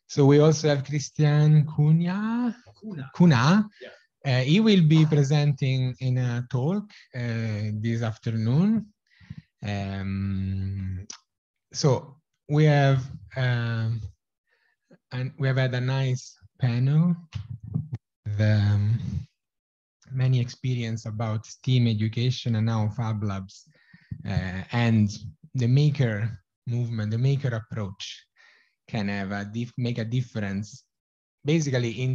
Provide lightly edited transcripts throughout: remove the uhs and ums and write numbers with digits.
So we also have Christian Kuhna. He will be presenting in a talk this afternoon. So we have had a nice panel with many experience about STEAM education and now Fab Labs and the maker movement, the maker approach can have make a difference basically in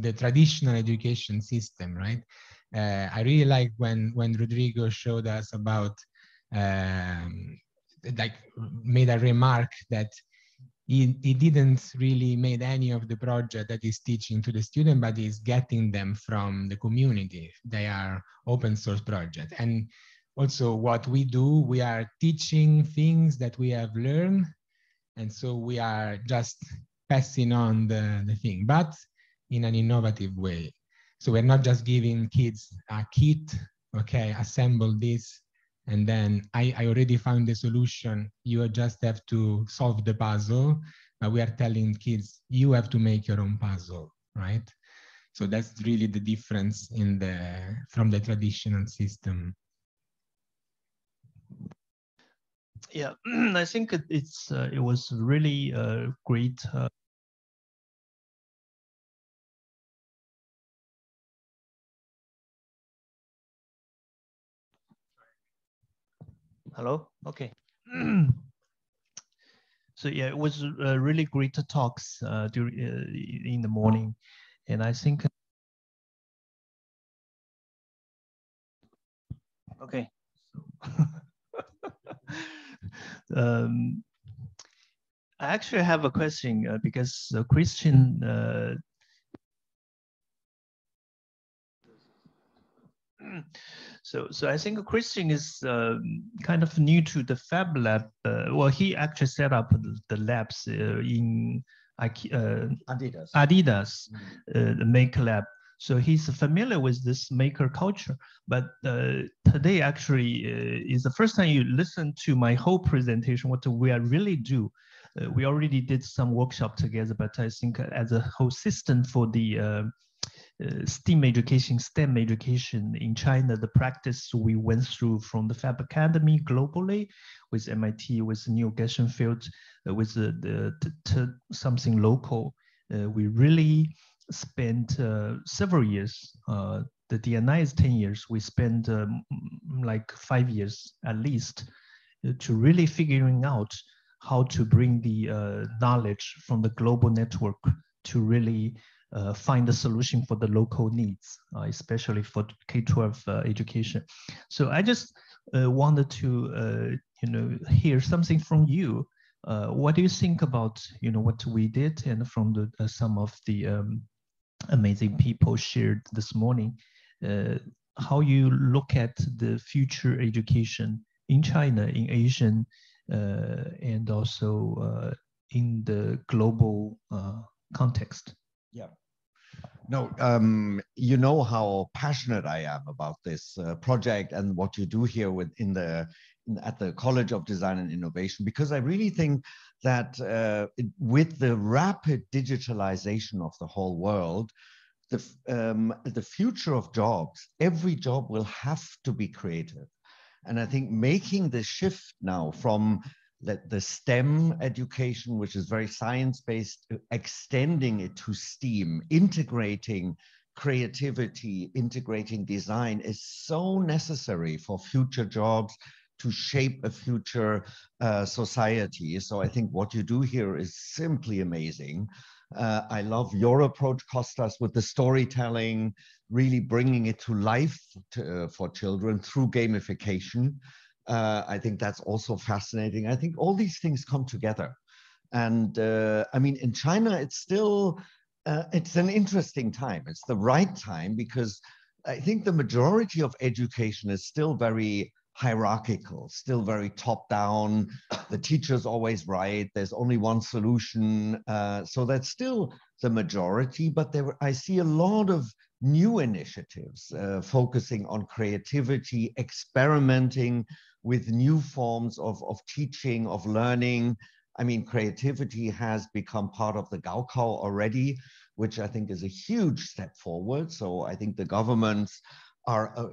the traditional education system, right? I really like when Rodrigo showed us about like made a remark that he didn't really made any of the project that he's teaching to the student, but he's getting them from the community. They are open source project. And also what we do, we are teaching things that we have learned. And so we are just passing on the thing, but in an innovative way. So we're not just giving kids a kit, okay, assemble this, and then I already found the solution. You just have to solve the puzzle. But we are telling kids, you have to make your own puzzle, right? So that's really the difference from the traditional system. Yeah, I think it was really great. Hello. Okay. So yeah, it was really great talks during in the morning, and I think. Okay. I actually have a question because Christian. So I think Christian is kind of new to the Fab Lab. Well, he actually set up the labs in Adidas, the Maker Lab. So he's familiar with this maker culture. But today actually is the first time you listen to my whole presentation, what we really do. We already did some workshop together, but I think as a whole system for the STEAM education, STEM education in China, the practice we went through from the Fab Academy globally with MIT, with Neil Geshenfield, with something local. We really spent several years. The DNI is 10 years. We spent like 5 years at least to really figuring out how to bring the knowledge from the global network to really find a solution for the local needs, especially for K-12 education. So I just wanted to, hear something from you. What do you think about, what we did, and from the some of the amazing people shared this morning, how you look at the future education in China, in Asian, and also in the global context? Yeah. No, you know how passionate I am about this project and what you do here at the College of Design and Innovation, because I really think that with the rapid digitalization of the whole world, the future of jobs, every job will have to be creative. And I think making the shift now from the STEM education, which is very science-based, extending it to STEAM, integrating creativity, integrating design is so necessary for future jobs to shape a future society. So I think what you do here is simply amazing. I love your approach, Kostas, with the storytelling, really bringing it to life for children through gamification. I think that's also fascinating. I think all these things come together. And I mean, in China, it's still, it's an interesting time. It's the right time because I think the majority of education is still very hierarchical, still very top down. The teacher's always right. There's only one solution. So that's still the majority, but I see a lot of new initiatives focusing on creativity, experimenting with new forms of teaching, of learning. I mean, creativity has become part of the Gaokao already, which I think is a huge step forward. So I think the governments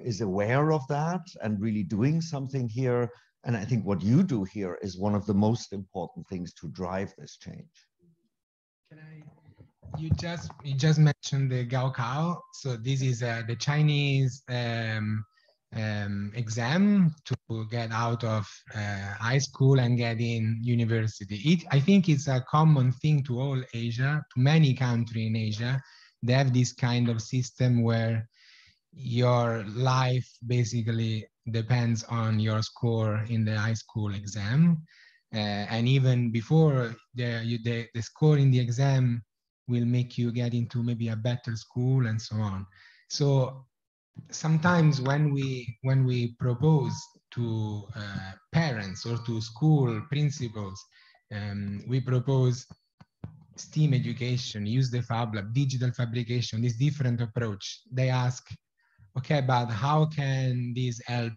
is aware of that and really doing something here. And I think what you do here is one of the most important things to drive this change. You just mentioned the Gaokao. So this is the Chinese exam to get out of high school and get in university. I think it's a common thing to all Asia, to many countries in Asia. They have this kind of system where your life basically depends on your score in the high school exam. And even before the score in the exam will make you get into maybe a better school and so on. So sometimes when we propose to parents or to school principals, we propose STEAM education, use the Fab Lab, digital fabrication, this different approach. They ask, okay, but how can this help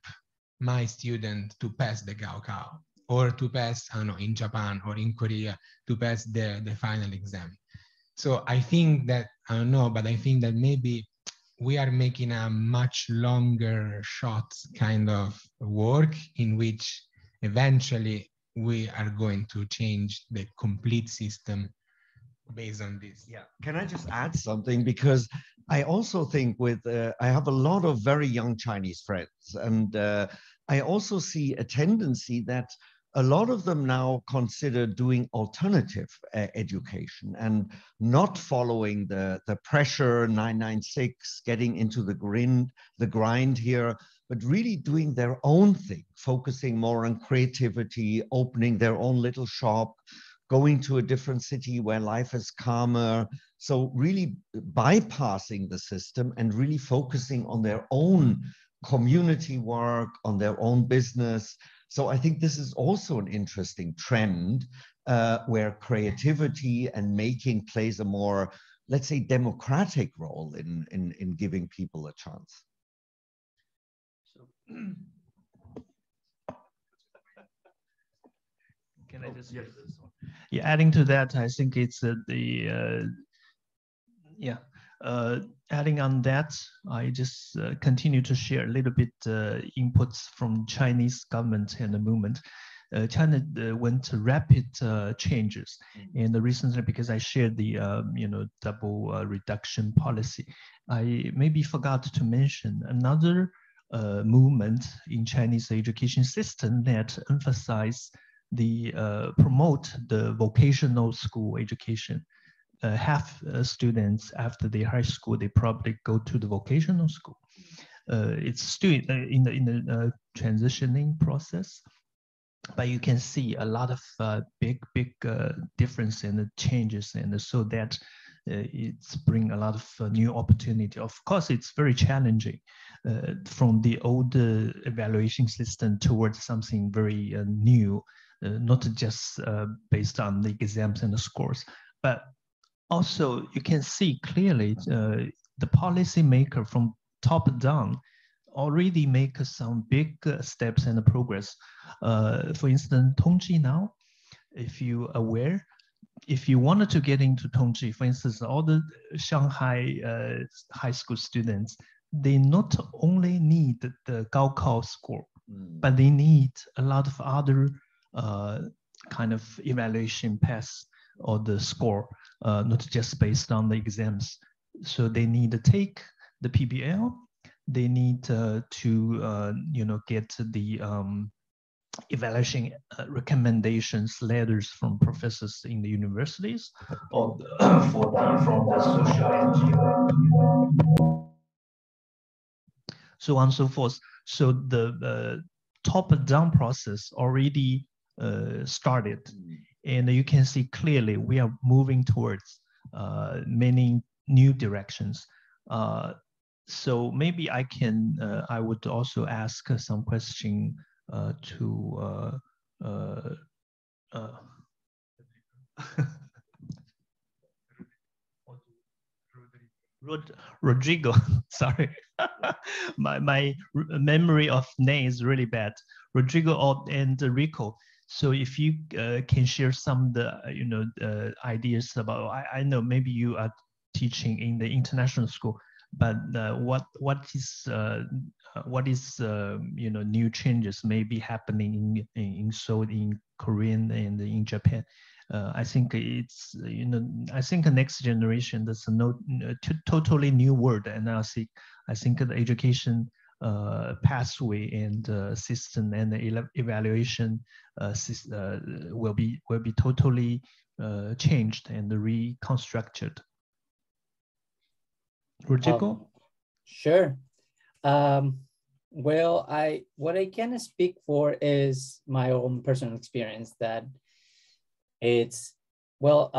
my student to pass the Gaokao or to pass, I don't know, in Japan or in Korea, to pass the final exam? So I think that, I don't know, but I think that maybe we are making a much longer shot kind of work in which eventually we are going to change the complete system based on this. Yeah, can I just add something? Because I also think I have a lot of very young Chinese friends, and I also see a tendency that a lot of them now consider doing alternative education and not following the pressure 996, getting into the grind here, but really doing their own thing, focusing more on creativity, opening their own little shop, going to a different city where life is calmer. So really bypassing the system and really focusing on their own community work, on their own business. So I think this is also an interesting trend where creativity and making plays a more, let's say, democratic role in giving people a chance. So, can I just use this one? Yeah, adding to that, I think it's adding on that, I just continue to share a little bit inputs from Chinese government and the movement. China went to rapid changes, and recently, because I shared the double reduction policy, I maybe forgot to mention another movement in Chinese education system that emphasize the promote the vocational school education. Half students after their high school, they probably go to the vocational school. It's still in the transitioning process, but you can see a lot of big difference in the changes, and so that it's bring a lot of new opportunity. Of course, it's very challenging from the old evaluation system towards something very new, not just based on the exams and the scores, but also, you can see clearly the policymaker from top down already make some big steps and progress. For instance, Tongji now, if you aware, if you wanted to get into Tongji, for instance, all the Shanghai high school students, they not only need the Gaokao score, but they need a lot of other kind of evaluation paths or the score, not just based on the exams. So they need to take the PBL. They need to get the evaluation recommendations letters from professors in the universities, or from the social NGO, so on and so forth. So the top-down process already started. And you can see clearly we are moving towards many new directions. So maybe I would also ask some question to Rodrigo. Sorry, my memory of name is really bad. Rodrigo and Rico. So if you can share some of the ideas about, I know maybe you are teaching in the international school, but what is new changes maybe happening in Seoul, in Korean, and in Japan? I think it's I think the next generation, that's a totally new world, and I think the education pathway and system and the evaluation will be totally changed and reconstructed. Rodrigo? Sure. Well, what I can speak for is my own personal experience, that it's, well,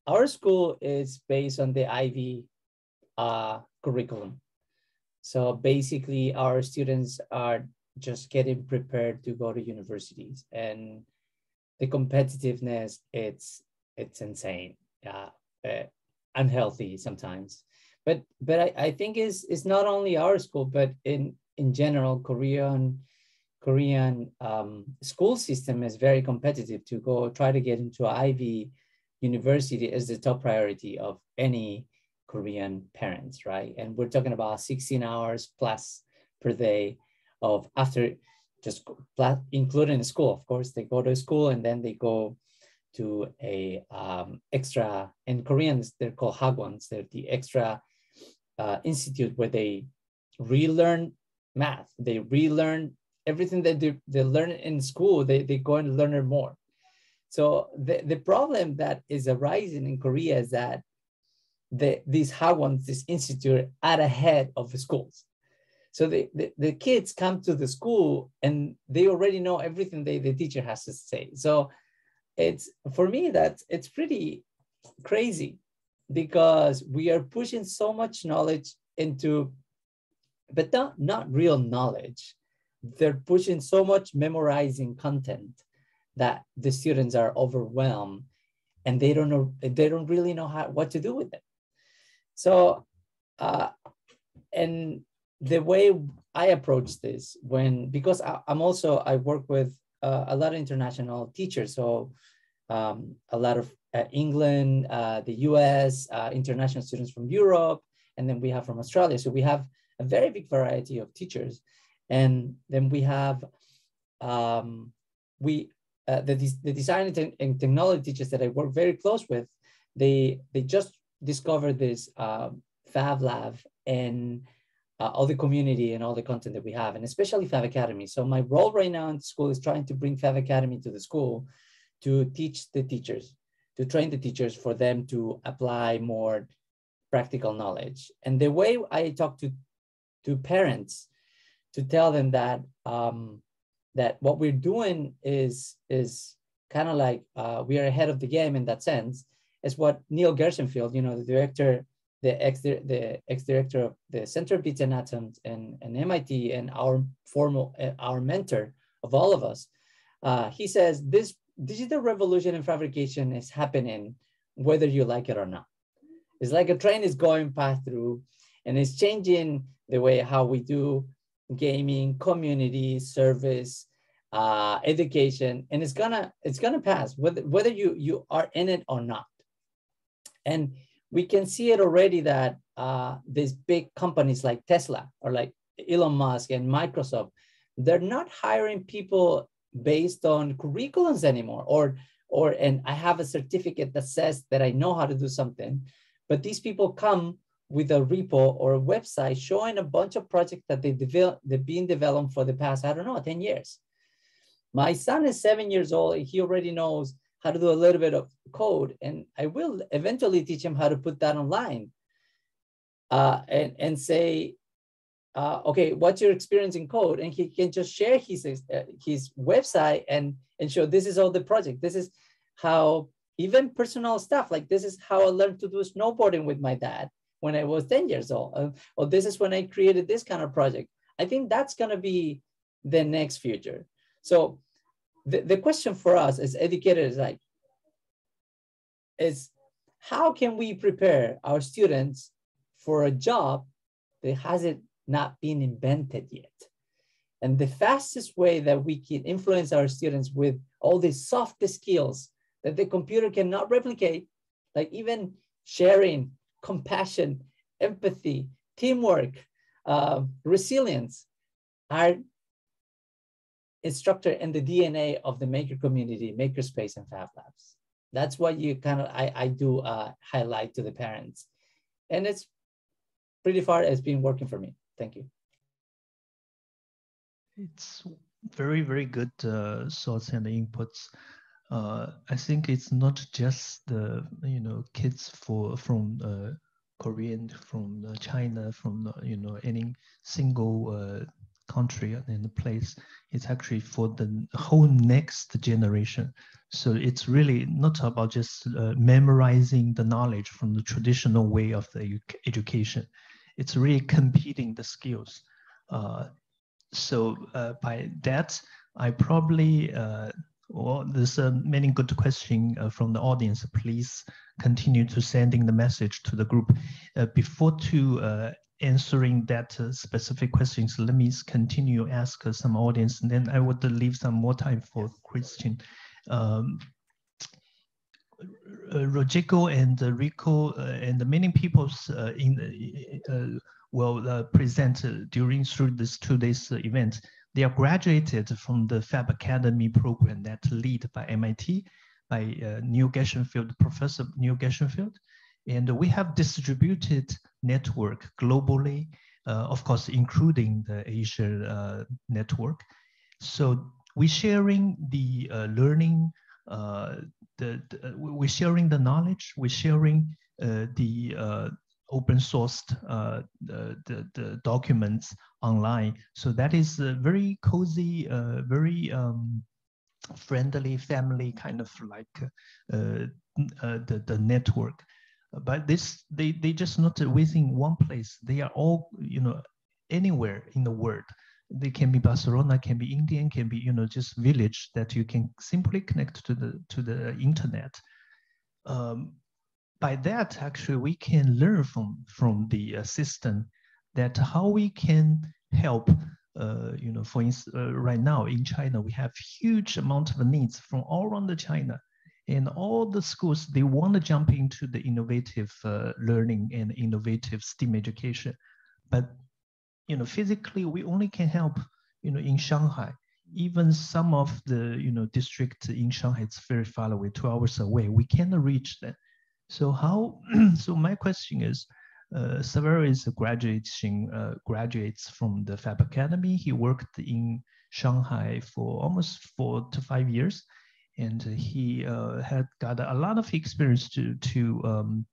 our school is based on the Ivy curriculum. So basically our students are just getting prepared to go to universities, and the competitiveness, it's insane, unhealthy sometimes. But I think it's not only our school, but in general, Korean school system is very competitive. To go try to get into Ivy University is the top priority of any Korean parents, right? And we're talking about 16 hours plus per day of, after just including school, of course. They go to school and then they go to a extra, in Korean they're called hagwons. They're the extra institute where they relearn math. They relearn everything that they learn in school. They go and learn it more. So the problem that is arising in Korea is that these hagwons, this institute, are ahead of the schools. So the kids come to the school and they already know everything the teacher has to say. So it's, for me, it's pretty crazy, because we are pushing so much knowledge into, but not real knowledge. They're pushing so much memorizing content that the students are overwhelmed, and they don't really know what to do with it. So, and the way I approach this, because I work with a lot of international teachers. So a lot of England, the US, international students from Europe, and then we have from Australia. So we have a very big variety of teachers. And then we have the design and technology teachers that I work very close with. They just discovered this Fab Lab and all the community and all the content that we have, and especially Fab Academy. So my role right now in school is trying to bring Fab Academy to the school to teach the teachers, to train the teachers for them to apply more practical knowledge. And the way I talk to parents to tell them that that what we're doing is kind of like we are ahead of the game in that sense, is what Neil Gershenfield, the director, the ex-director of the Center of Beats and Atoms and MIT, and our mentor of all of us, he says this digital revolution in fabrication is happening whether you like it or not. It's like a train is going past through, and it's changing the way how we do gaming, community service, education, and it's gonna pass whether you are in it or not. And we can see it already that these big companies like Tesla or like Elon Musk and Microsoft, they're not hiring people based on curriculums anymore, and I have a certificate that says that I know how to do something, but these people come with a repo or a website showing a bunch of projects that they've been developed for the past, 10 years. My son is 7 years old, and he already knows how to do a little bit of code, and I will eventually teach him how to put that online and say, okay, what's your experience in code? And he can just share his website and show this is all the project. This is how, even personal stuff, like this is how I learned to do snowboarding with my dad when I was 10 years old. Or this is when I created this kind of project. I think that's gonna be the next future. So the question for us as educators is how can we prepare our students for a job that hasn't not been invented yet? And the fastest way that we can influence our students with all these soft skills that the computer cannot replicate, like even sharing, compassion, empathy, teamwork, resilience, are instructed in the DNA of the maker community, makerspace, and Fab Labs. That's what you kind of, I do highlight to the parents. And it's pretty far, it's been working for me. Thank you. It's very, very good thoughts and inputs. I think it's not just the kids from Korean, from China, from any single country and place. It's actually for the whole next generation. So it's really not about just memorizing the knowledge from the traditional way of the education. It's really competing the skills. So by that, I probably, well, there's many good questions from the audience. Please continue to sending the message to the group. Before to answering that specific questions, let me continue ask some audience, and then I would leave some more time for question. Rodrigo and Rico and many people will present through this 2 days event. They are graduated from the Fab Academy program that led by MIT, by Neil Gershenfield, Professor Neil Gershenfield. And we have distributed network globally, of course, including the Asia network. So we're sharing the learning, we're sharing the knowledge, we're sharing the open sourced the documents online. So that is very cozy, very friendly, family kind of like the network. But this they just not within one place. They are all anywhere in the world. They can be Barcelona, can be Indian, can be just village that you can simply connect to the internet. By that, actually, we can learn from the system that how we can help. For instance, right now in China, we have huge amount of needs from all around China, and all the schools, they want to jump into the innovative learning and innovative STEAM education, but physically we only can help in Shanghai. Even some of the district in Shanghai, it's very far away, 2 hours away. We cannot reach them. So how? So my question is, Saverio is graduates from the Fab Academy. He worked in Shanghai for almost 4 to 5 years, and he had got a lot of experience to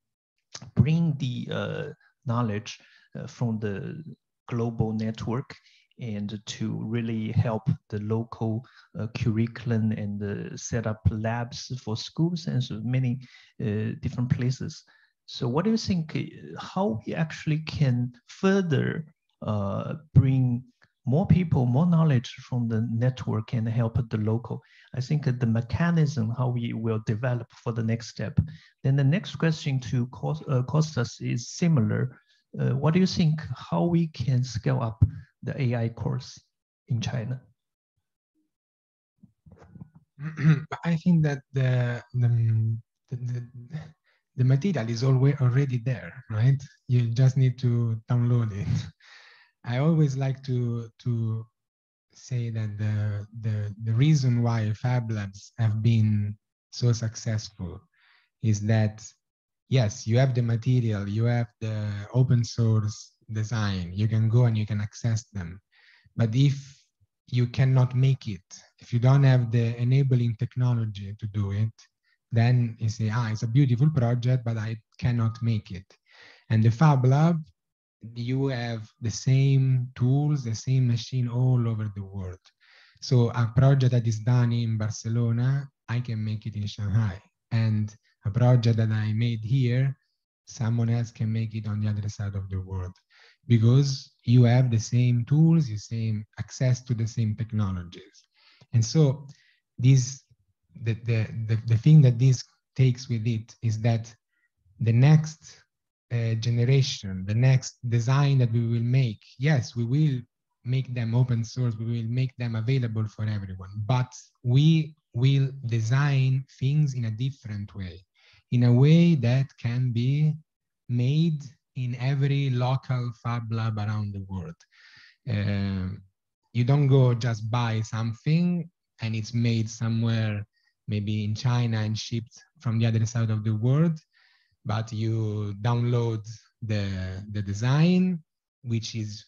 bring the knowledge from the global network and to really help the local curriculum and set up labs for schools and so many different places. So what do you think, how we actually can further bring more people, more knowledge from the network and help the local? I think the mechanism, how we will develop for the next step. Then the next question to Kostas is similar. What do you think, how we can scale up the AI course in China? I think that the material is already there, right? You just need to download it. I always like to say that the reason why Fab Labs have been so successful is that, yes, you have the material, you have the open source design, you can go and you can access them. But if you cannot make it, if you don't have the enabling technology to do it, then you say, it's a beautiful project, but I cannot make it. And the Fab Lab, you have the same tools, the same machine all over the world. So a project that is done in Barcelona, I can make it in Shanghai. And a project that I made here, someone else can make it on the other side of the world, because you have the same tools, the same access to the same technologies. And so this, the thing that this takes with it is that the next generation, the next design that we will make, yes, we will make them open source, we will make them available for everyone, but we will design things in a different way, in a way that can be made in every local Fab Lab around the world. You don't go just buy something and it's made somewhere, maybe in China and shipped from the other side of the world, but you download the design, which is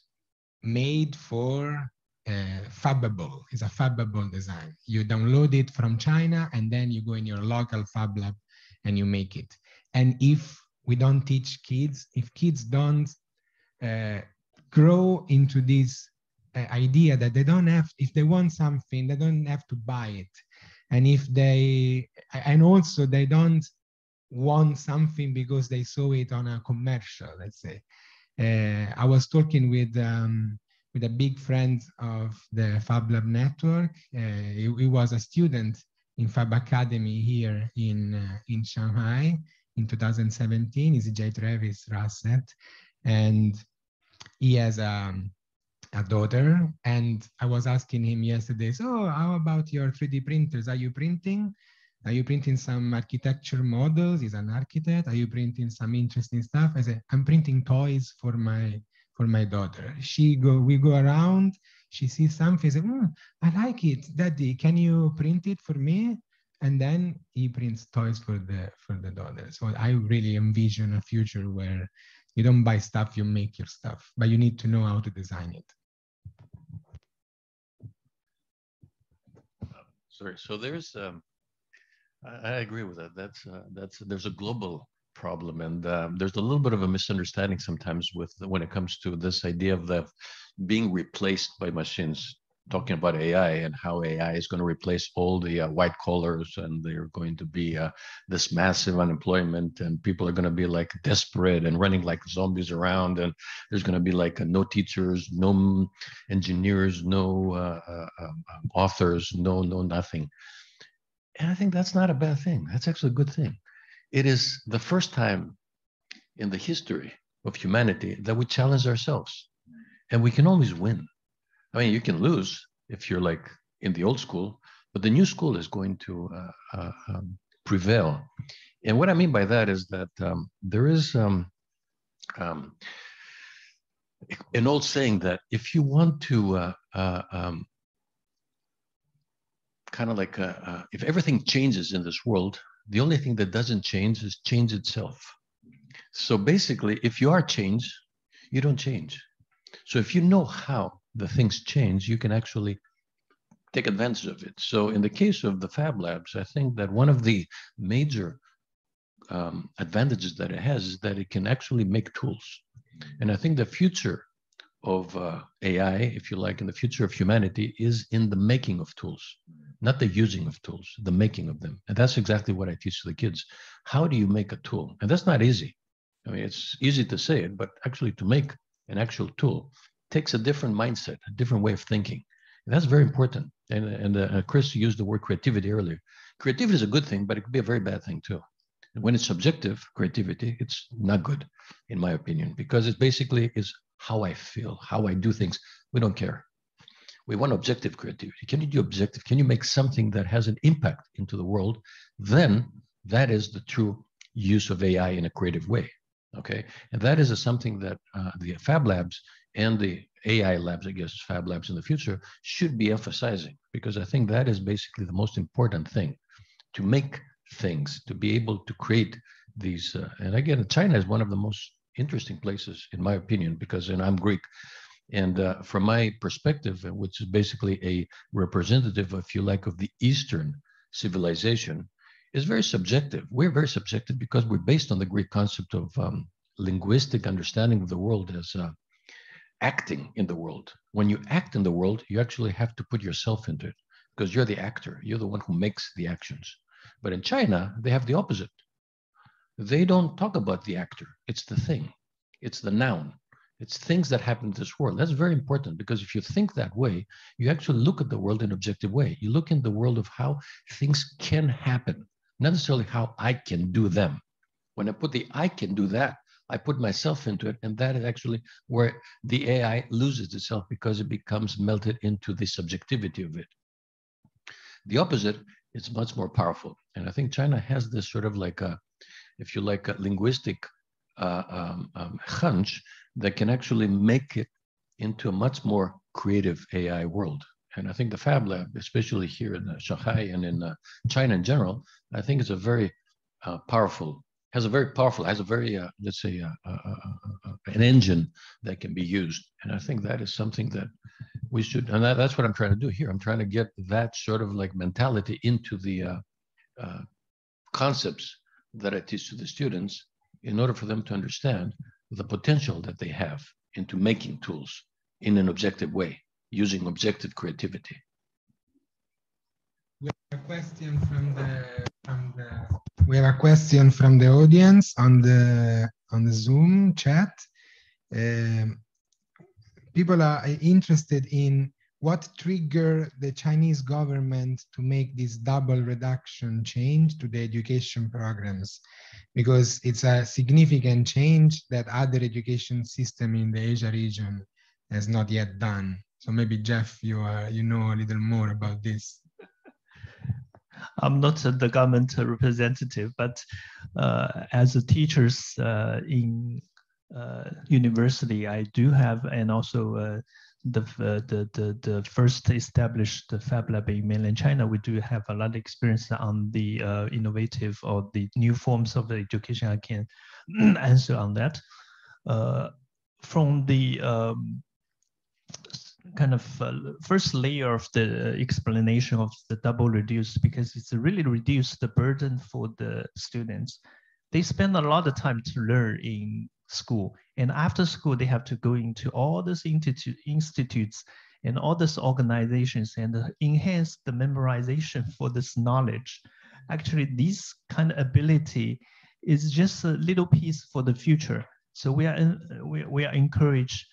made for fabbable. It's a fabbable design. You download it from China and then you go in your local Fab Lab and you make it. And if we don't teach kids, if kids don't grow into this idea that they don't have, if they want something, they don't have to buy it. And if they, and also they don't want something because they saw it on a commercial, let's say. I was talking with a big friend of the Fab Lab network. He was a student in Fab Academy here in Shanghai in 2017. He's J. Travis Rasset, and he has a daughter. And I was asking him yesterday, so how about your 3D printers? Are you printing? Are you printing some architecture models? He's an architect. Are you printing some interesting stuff? I said, I'm printing toys for my daughter. We go around, she sees something, says, I like it, Daddy, can you print it for me? And then he prints toys for the daughter. So I really envision a future where you don't buy stuff, you make your stuff, but you need to know how to design it. Sorry, so there's, I agree with that. There's a global problem, and there's a little bit of a misunderstanding sometimes when it comes to this idea of being replaced by machines. Talking about AI and how AI is going to replace all the white collars, and they're going to be this massive unemployment, and people are going to be like desperate and running like zombies around, and there's going to be like no teachers, no engineers, no authors, no nothing. And I think that's not a bad thing. That's actually a good thing. It is the first time in the history of humanity that we challenge ourselves, and we can always win. I mean, you can lose if you're like in the old school, but the new school is going to prevail. And what I mean by that is that there is an old saying that if you want to kind of like if everything changes in this world, the only thing that doesn't change is change itself. So basically, if you are change, you don't change. So if you know how the things change, you can actually take advantage of it. So in the case of the Fab Labs, I think that one of the major advantages that it has is that it can actually make tools. And I think the future of AI, if you like, in the future of humanity is in the making of tools, not the using of tools, the making of them. And that's exactly what I teach to the kids. How do you make a tool? And that's not easy. I mean, it's easy to say it, but actually to make an actual tool takes a different mindset, a different way of thinking. And that's very important. And Chris used the word creativity earlier. Creativity is a good thing, but it could be a very bad thing too. And when it's subjective creativity, it's not good, in my opinion, because it basically is how I feel, how I do things. We don't care. We want objective creativity. Can you do objective? Can you make something that has an impact into the world? Then that is the true use of AI in a creative way. Okay, and that is something that the Fab Labs and the AI labs, I guess, Fab Labs in the future should be emphasizing, because I think that is basically the most important thing, to make things, to be able to create these. And again, China is one of the most interesting places, in my opinion, because I'm Greek. And from my perspective, which is basically a representative, if you like, of the Eastern civilization, is very subjective. We're very subjective because we're based on the Greek concept of linguistic understanding of the world as acting in the world. When you act in the world, you actually have to put yourself into it because you're the actor. You're the one who makes the actions. But in China, they have the opposite. They don't talk about the actor. It's the thing. It's the noun. It's things that happen in this world. That's very important because if you think that way, you actually look at the world in an objective way. You look in the world of how things can happen, not necessarily how I can do them. When I put the I can do that, I put myself into it, and that is actually where the AI loses itself because it becomes melted into the subjectivity of it. The opposite is much more powerful. And I think China has this sort of like a, if you like, a linguistic hunch that can actually make it into a much more creative AI world. And I think the Fab Lab, especially here in Shanghai and in China in general, I think is a very powerful, has a very, let's say, an engine that can be used. And I think that is something that we should, and that's what I'm trying to do here. I'm trying to get that sort of like mentality into the concepts that I teach to the students in order for them to understand the potential that they have into making tools in an objective way, using objective creativity. We have a question we have a question from the audience on the Zoom chat. People are interested in what triggered the Chinese government to make this double reduction change to the education programs, because it's a significant change that other education system in the Asia region has not yet done. So maybe Jeff, you know a little more about this. I'm not the government representative, but as a teachers in university, I do have, and also the first established Fab Lab in mainland China, we do have a lot of experience on the innovative or the new forms of the education. I can answer on that. From the kind of first layer of the explanation of the double reduce, because it's really reduced the burden for the students. They spend a lot of time to learn in school, and after school they have to go into all these institutes and all these organizations and enhance the memorization for this knowledge. Actually, this kind of ability is just a little piece for the future. So we are encouraged.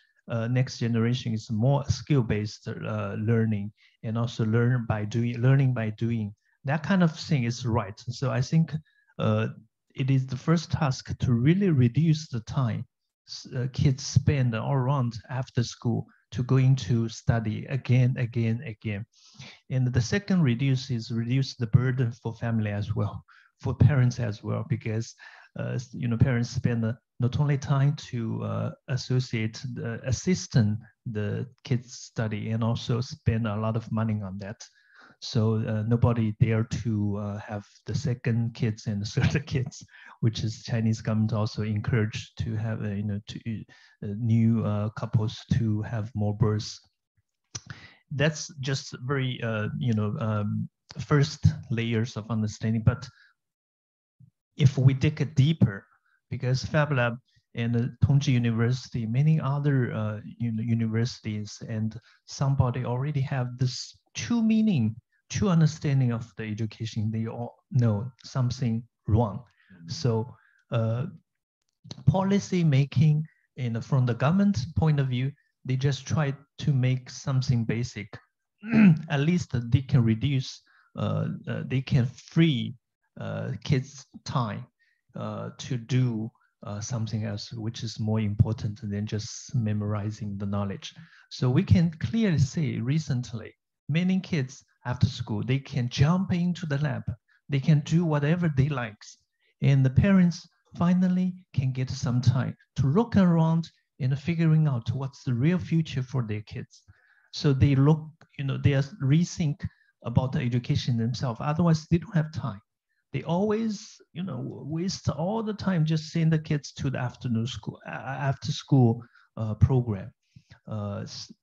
Next generation is more skill-based learning, and also learning by doing. That kind of thing is right. So I think it is the first task to really reduce the time kids spend all around after school to going to study again. And the second reduce the burden for family as well, for parents as well, because parents spend not only time to assist the kids' study, and also spend a lot of money on that. So nobody dare to have the second kids and the third kids, which is Chinese government also encouraged to have new couples to have more births. That's just very first layers of understanding. But if we dig it deeper, because Fab Lab and Tongji University, many other universities, and somebody already have this true understanding of the education. They all know something wrong. So policy making, from the government point of view, they just try to make something basic. At least they can reduce, they can free kids' time to do something else, which is more important than just memorizing the knowledge. So we can clearly see recently, many kids after school, they can jump into the lab, they can do whatever they like, and the parents finally can get some time to look around and figuring out what's the real future for their kids. So they look, they are rethink about the education themselves. Otherwise, they don't have time. They always, waste all the time just send the kids to the after school program.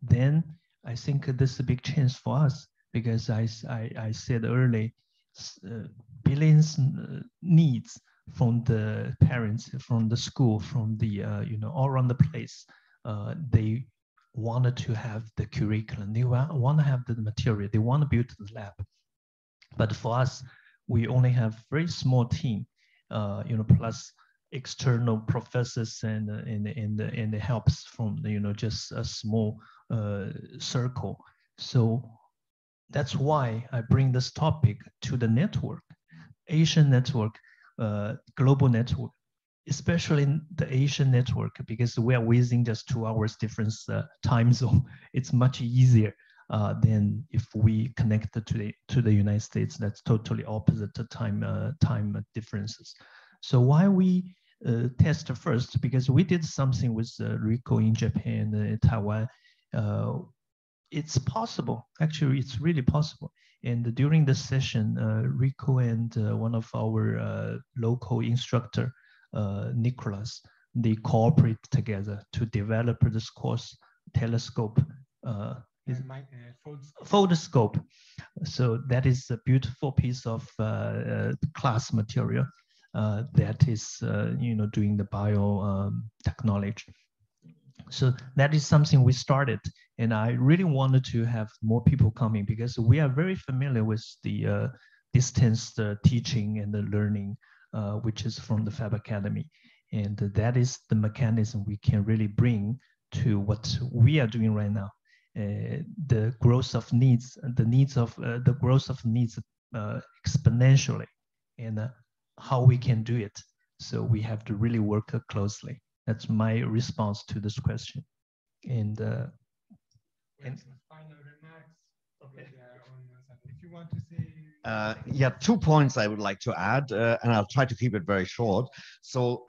Then I think this is a big chance for us, because I said earlier, billions needs from the parents, from the school, from the all around the place. They wanted to have the curriculum, they want to have the material, they want to build the lab. But for us, we only have very small team, plus external professors and the helps from just a small circle. So that's why I bring this topic to the network, Asian network, global network. especially in the Asian network, because we are within just 2 hours difference time zone. It's much easier than if we connect to the United States. That's totally opposite the time differences. So why we test first? Because we did something with Rico in Japan, Taiwan. It's possible. Actually, it's really possible. And during the session, Rico and one of our local instructor, Nicholas, they cooperate together to develop this course telescope. Fold scope. So that is a beautiful piece of class material that is, doing the bio technology. So that is something we started, and I really wanted to have more people coming because we are very familiar with the distance teaching and the learning, which is from the Fab Academy. And that is the mechanism we can really bring to what we are doing right now. The growth of needs, the growth of needs exponentially, and how we can do it. So we have to really work closely. That's my response to this question. And final remarks. Okay. If you want to say. Yeah, 2 points I would like to add, and I'll try to keep it very short. So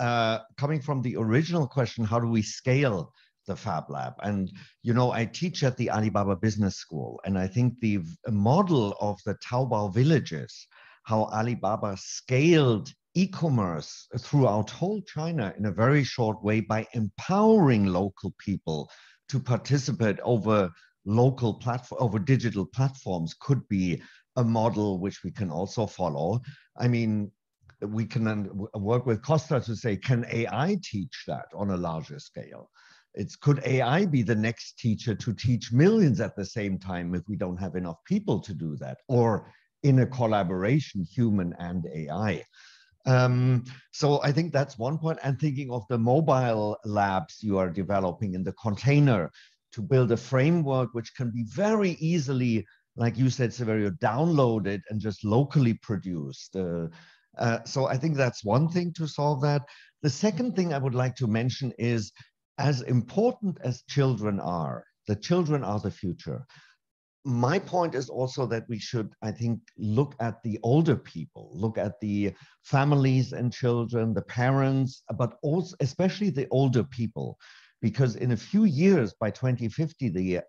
coming from the original question, how do we scale the Fab Lab? And, I teach at the Alibaba Business School, and I think the model of the Taobao villages, how Alibaba scaled e-commerce throughout whole China in a very short way by empowering local people to participate over digital platforms could be a model which we can also follow. I mean, we can then work with Kostas to say, can AI teach that on a larger scale? Could AI be the next teacher to teach millions at the same time if we don't have enough people to do that? Or in a collaboration, human and AI? So I think that's one point. And thinking of the mobile labs you are developing in the container to build a framework which can be very easily, like you said, Saverio, downloaded and just locally produced. So I think that's one thing to solve that. The second thing I would like to mention is, as important as children are, the children are the future. My point is also that we should, I think, look at the older people, look at the families and children, the parents, but also especially the older people, because in a few years, by 2050, the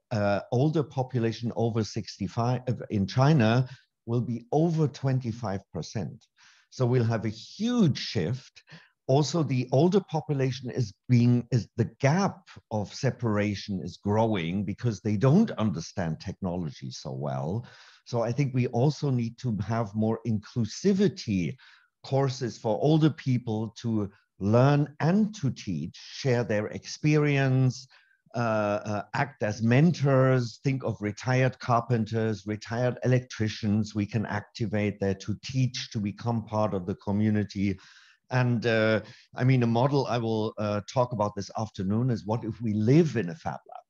older population over 65 in China will be over 25%. So we'll have a huge shift. Also, the older population the gap of separation is growing because they don't understand technology so well. So I think we also need to have more inclusivity courses for older people to learn and to teach, share their experience, act as mentors. Think of retired carpenters, retired electricians we can activate there to teach, to become part of the community. And I mean, a model I will talk about this afternoon is, what if we live in a Fab Lab?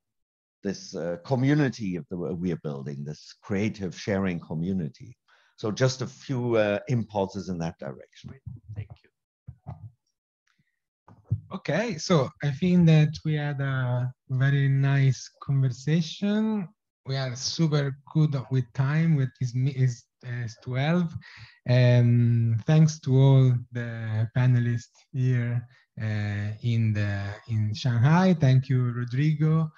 This community we are building, this creative sharing community. So just a few impulses in that direction. Thank you. Okay, so I think that we had a very nice conversation. We are super good with time, with is 12. Thanks to all the panelists here in Shanghai. Thank you, Rodrigo.